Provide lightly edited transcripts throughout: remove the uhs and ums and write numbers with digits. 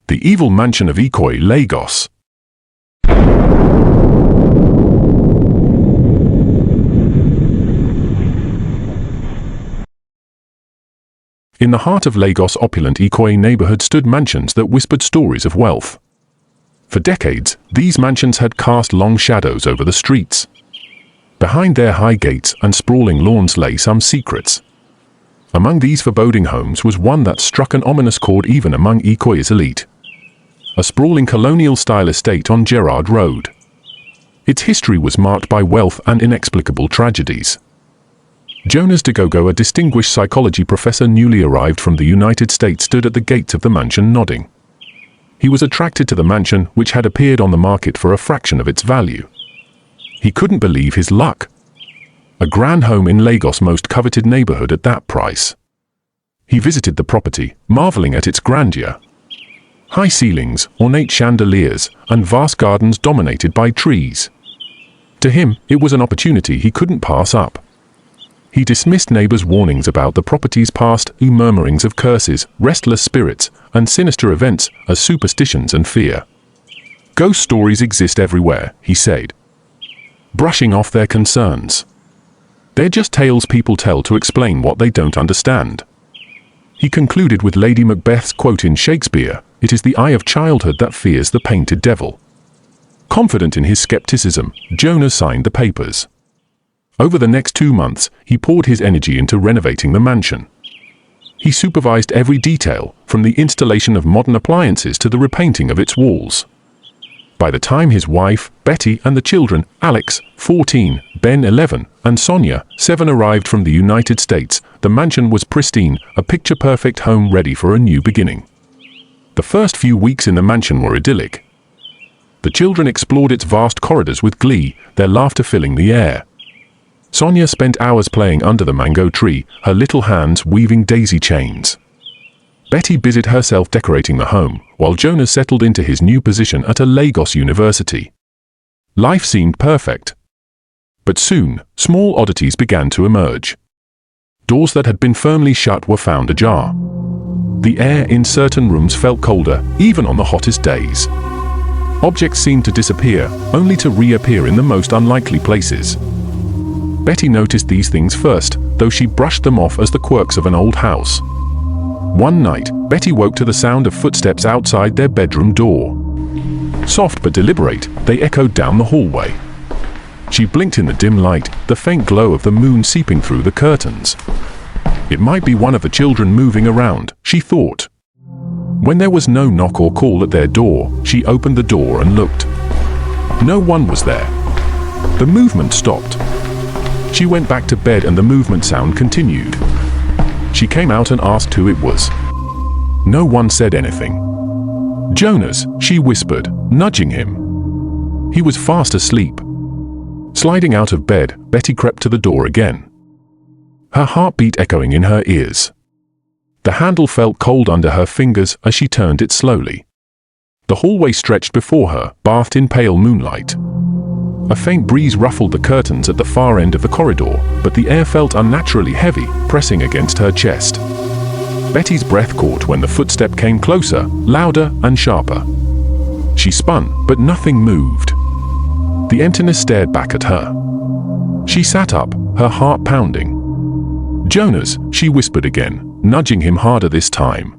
The Evil Mansion of Ikoyi, Lagos. In the heart of Lagos' opulent Ikoyi neighborhood stood mansions that whispered stories of wealth. For decades, these mansions had cast long shadows over the streets. Behind their high gates and sprawling lawns lay some secrets. Among these foreboding homes was one that struck an ominous chord even among Ikoyi's elite. A sprawling colonial-style estate on Gerrard Road. Its history was marked by wealth and inexplicable tragedies. Jonas Dagogo, a distinguished psychology professor newly arrived from the United States, stood at the gates of the mansion nodding. He was attracted to the mansion, which had appeared on the market for a fraction of its value. He couldn't believe his luck. A grand home in Lagos' most coveted neighborhood at that price. He visited the property, marveling at its grandeur. High ceilings, ornate chandeliers, and vast gardens dominated by trees. To him, it was an opportunity he couldn't pass up. He dismissed neighbors' warnings about the property's past, murmurings of curses, restless spirits, and sinister events as superstitions and fear. Ghost stories exist everywhere, he said, brushing off their concerns. They're just tales people tell to explain what they don't understand. He concluded with Lady Macbeth's quote in Shakespeare, "It is the eye of childhood that fears the painted devil." Confident in his skepticism, Jonas signed the papers. Over the next 2 months, he poured his energy into renovating the mansion. He supervised every detail, from the installation of modern appliances to the repainting of its walls. By the time his wife, Betty, and the children, Alex, 14, Ben, 11, and Sonia, 7, arrived from the United States, the mansion was pristine, a picture-perfect home ready for a new beginning. The first few weeks in the mansion were idyllic. The children explored its vast corridors with glee, their laughter filling the air. Sonia spent hours playing under the mango tree, her little hands weaving daisy chains. Betty busied herself decorating the home, while Jonas settled into his new position at a Lagos university. Life seemed perfect. But soon, small oddities began to emerge. Doors that had been firmly shut were found ajar. The air in certain rooms felt colder, even on the hottest days. Objects seemed to disappear, only to reappear in the most unlikely places. Betty noticed these things first, though she brushed them off as the quirks of an old house. One night, Betty woke to the sound of footsteps outside their bedroom door. Soft but deliberate, they echoed down the hallway. She blinked in the dim light, the faint glow of the moon seeping through the curtains. It might be one of the children moving around, she thought. When there was no knock or call at their door, she opened the door and looked. No one was there. The movement stopped. She went back to bed and the movement sound continued. She came out and asked who it was. No one said anything. "Jonas," she whispered, nudging him. He was fast asleep. Sliding out of bed, Betty crept to the door again. Her heartbeat echoing in her ears. The handle felt cold under her fingers as she turned it slowly. The hallway stretched before her, bathed in pale moonlight. A faint breeze ruffled the curtains at the far end of the corridor, but the air felt unnaturally heavy, pressing against her chest. Betty's breath caught when the footstep came closer, louder and sharper. She spun, but nothing moved. The emptiness stared back at her. She sat up, her heart pounding. "Jonas," she whispered again, nudging him harder this time.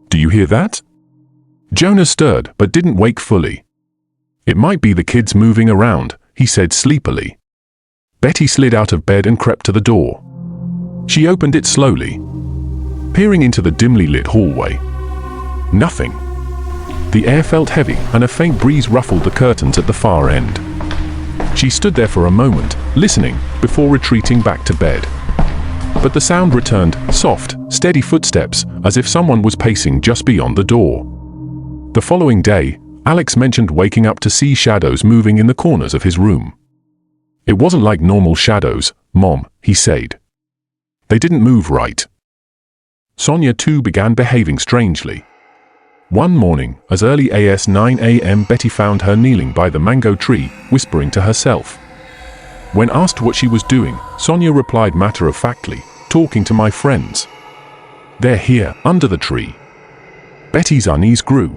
"Do you hear that?" Jonas stirred, but didn't wake fully. "It might be the kids moving around," he said sleepily. Betty slid out of bed and crept to the door. She opened it slowly, peering into the dimly lit hallway. Nothing. The air felt heavy, and a faint breeze ruffled the curtains at the far end. She stood there for a moment, listening, before retreating back to bed. But the sound returned, soft, steady footsteps, as if someone was pacing just beyond the door. The following day, Alex mentioned waking up to see shadows moving in the corners of his room. "It wasn't like normal shadows, Mom," he said. "They didn't move right." Sonia too began behaving strangely. One morning, as early as 9 a.m., Betty found her kneeling by the mango tree, whispering to herself. When asked what she was doing, Sonia replied matter-of-factly, "Talking to my friends. They're here, under the tree." Betty's unease grew.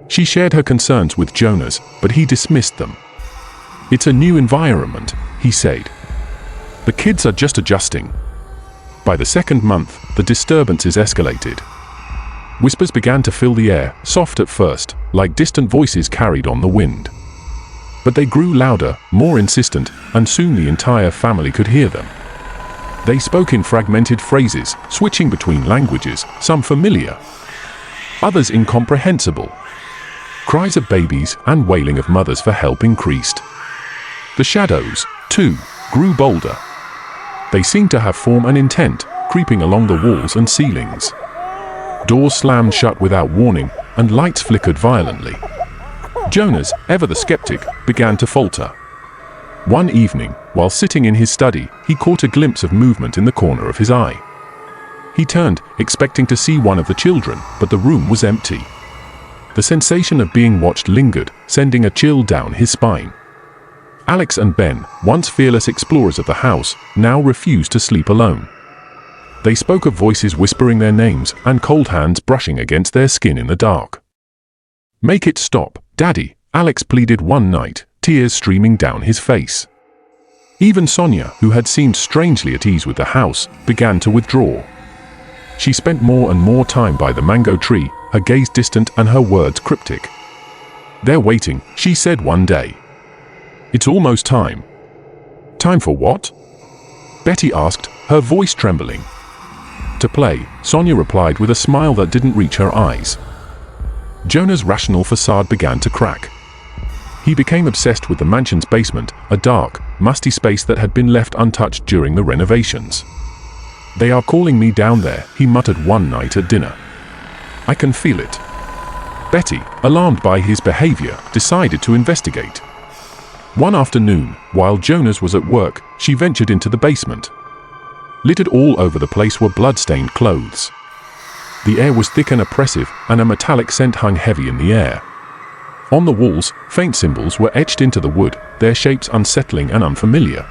She shared her concerns with Jonas, but he dismissed them. "It's a new environment," he said. "The kids are just adjusting." By the second month, the disturbances escalated. Whispers began to fill the air, soft at first, like distant voices carried on the wind. But they grew louder, more insistent, and soon the entire family could hear them. They spoke in fragmented phrases, switching between languages, some familiar, others incomprehensible. Cries of babies and wailing of mothers for help increased. The shadows, too, grew bolder. They seemed to have form and intent, creeping along the walls and ceilings. Doors slammed shut without warning, and lights flickered violently. Jonas, ever the skeptic, began to falter. One evening, while sitting in his study, he caught a glimpse of movement in the corner of his eye. He turned, expecting to see one of the children, but the room was empty. The sensation of being watched lingered, sending a chill down his spine. Alex and Ben, once fearless explorers of the house, now refused to sleep alone. They spoke of voices whispering their names and cold hands brushing against their skin in the dark. "Make it stop, Daddy," Alex pleaded one night, tears streaming down his face. Even Sonia, who had seemed strangely at ease with the house, began to withdraw. She spent more and more time by the mango tree, her gaze distant and her words cryptic. "They're waiting," she said one day. "It's almost time." "Time for what?" Betty asked, her voice trembling. "To play," Sonia replied with a smile that didn't reach her eyes. Jonah's rational facade began to crack. He became obsessed with the mansion's basement, a dark, musty space that had been left untouched during the renovations. "They are calling me down there," he muttered one night at dinner. "I can feel it." Betty, alarmed by his behavior, decided to investigate. One afternoon, while Jonas was at work, she ventured into the basement. Littered all over the place were blood-stained clothes. The air was thick and oppressive, and a metallic scent hung heavy in the air. On the walls, faint symbols were etched into the wood, their shapes unsettling and unfamiliar.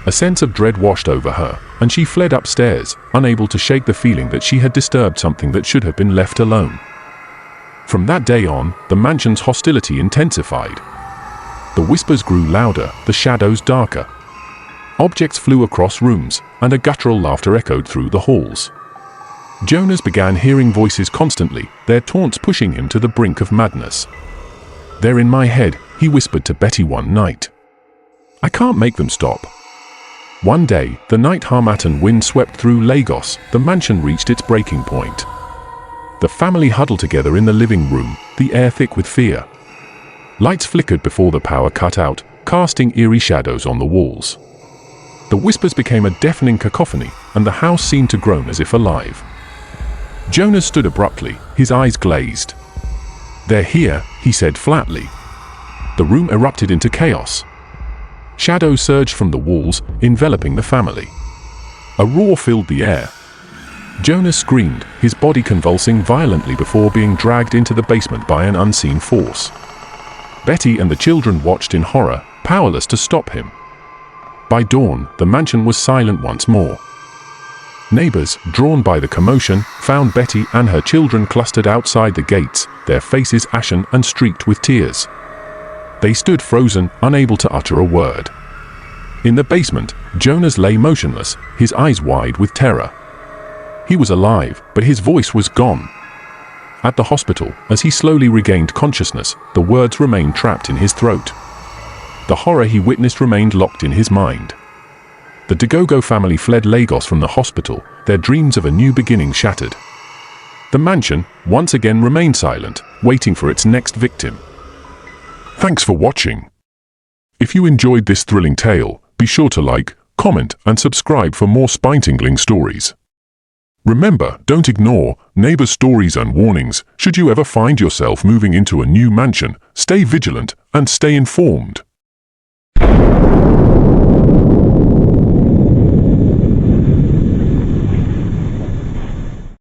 A sense of dread washed over her, and she fled upstairs, unable to shake the feeling that she had disturbed something that should have been left alone. From that day on, the mansion's hostility intensified. The whispers grew louder, the shadows darker. Objects flew across rooms, and a guttural laughter echoed through the halls. Jonas began hearing voices constantly, their taunts pushing him to the brink of madness. "They're in my head," he whispered to Betty one night. "I can't make them stop." One day, the night Harmattan wind swept through Lagos, the mansion reached its breaking point. The family huddled together in the living room, the air thick with fear. Lights flickered before the power cut out, casting eerie shadows on the walls. The whispers became a deafening cacophony, and the house seemed to groan as if alive. Jonas stood abruptly, his eyes glazed. "They're here," he said flatly. The room erupted into chaos. Shadows surged from the walls, enveloping the family. A roar filled the air. Jonas screamed, his body convulsing violently before being dragged into the basement by an unseen force. Betty and the children watched in horror, powerless to stop him. By dawn, the mansion was silent once more. Neighbors, drawn by the commotion, found Betty and her children clustered outside the gates, their faces ashen and streaked with tears. They stood frozen, unable to utter a word. In the basement, Jonas lay motionless, his eyes wide with terror. He was alive, but his voice was gone. At the hospital, as he slowly regained consciousness, the words remained trapped in his throat. The horror he witnessed remained locked in his mind. The Dagogo family fled Lagos from the hospital, their dreams of a new beginning shattered. The mansion, once again, remained silent, waiting for its next victim. Thanks for watching. If you enjoyed this thrilling tale, be sure to like, comment, and subscribe for more spine-tingling stories. Remember, don't ignore neighbor stories and warnings. Should you ever find yourself moving into a new mansion, stay vigilant and stay informed.